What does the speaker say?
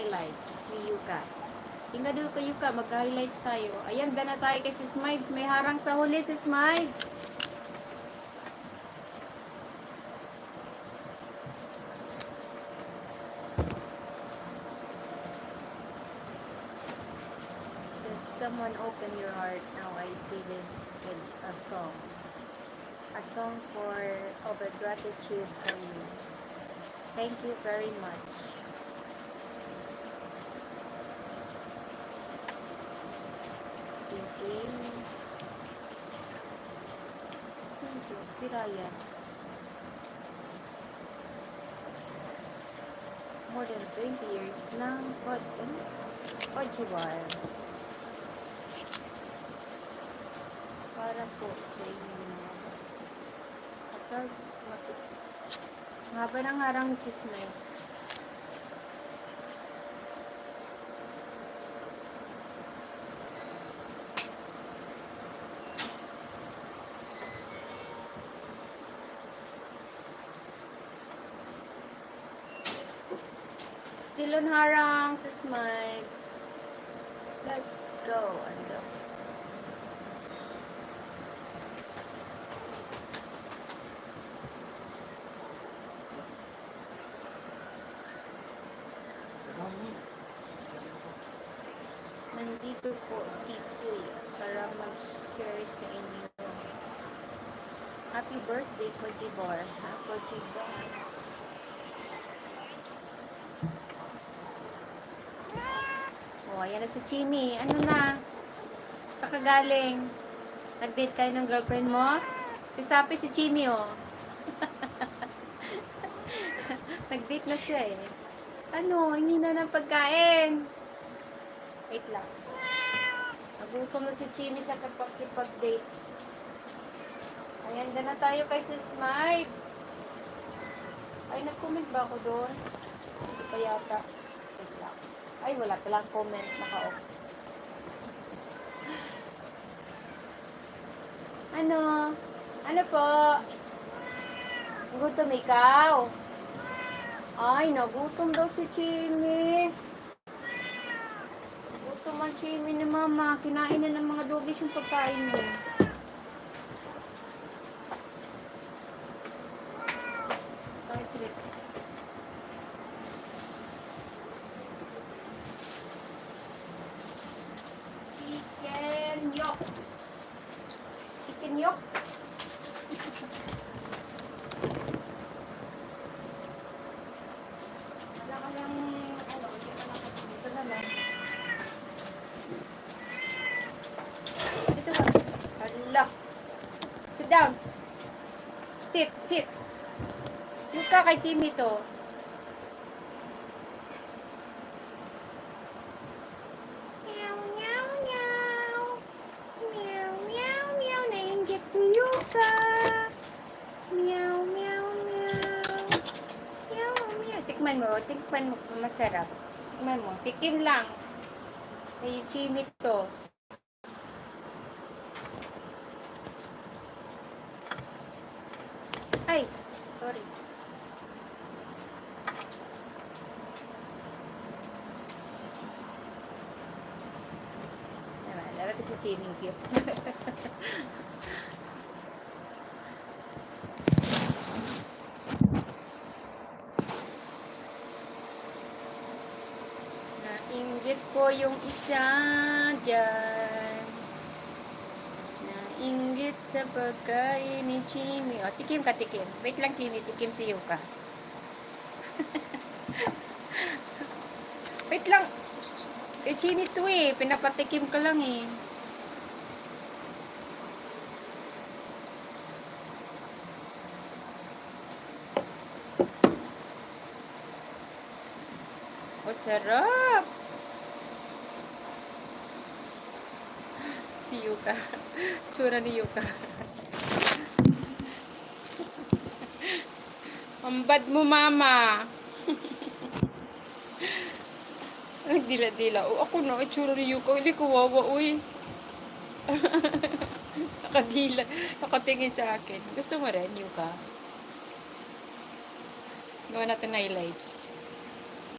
highlights ni Yuka. Tingnan doon ko Yuka, mag-highlights tayo. Ayan, na tayo kay si Smibes. May harang sa huli si Smibes. Let someone open your heart. Now I see this with a song. A song of a gratitude from you. Thank you very much. Thank you. Si Ryan. More than 20 years ng Kojibar. Para po sa inyo. Kapag haba ng harang si Snipes. Still on harang si Snipes. Let's go. Nandito po si Kuya para mag-share sa inyo. Happy birthday, Kojibar. Ha, Kojibar. Oh, ayan na si Chimi. Ano na? Sa kagaling? Nag-date kayo ng girlfriend mo? Si Sapi, si Chimi, oh. Nag-date na siya, eh. Ano? Hindi na ng pagkain. Wait lang. Nagutom na si Chimi sa kapag-date. Ayan, na tayo kay si Smibes. Ay, nag-comment ba ako doon? Hindi pa yata. Wait lang. Ay, wala palang comment. Naka-off. Ano? Ano po? Gutom ikaw? Ay, nagutom daw si Chimi. Gutom ang Chimi ni Mama. Kinain na ng mga doggies yung pagkain mo. Ay, tricks. Chicken yok. Chicken yok. Wala ka lang, dito na lang. Dito ka. Hala. Sit down. Sit. Yuka kay Chimi to. Si Yuka. Meow. Tikman mo, masarap. Tikman mo, tikim lang. Ay, Chimi to. Ay, sorry. Dapat si Chimi cute. Nainggit po yung isa dyan. Nainggit sa pagkain ni Chimi. O, tikim ka. Wait lang, Chimi. Tikim si Yuka. Wait lang. Kay Chimi to eh. Pinapatikim ka lang eh. O, sarap. Si Yuka. Tsura ni Yuka. Ang bad mo, Mama. Ay, dila. O, ako na. Tsura ni Yuka. Hindi ko wawa, uy. Nakadila. Nakatingin sa akin. Gusto mo rin, Yuka? Gawa natin highlights.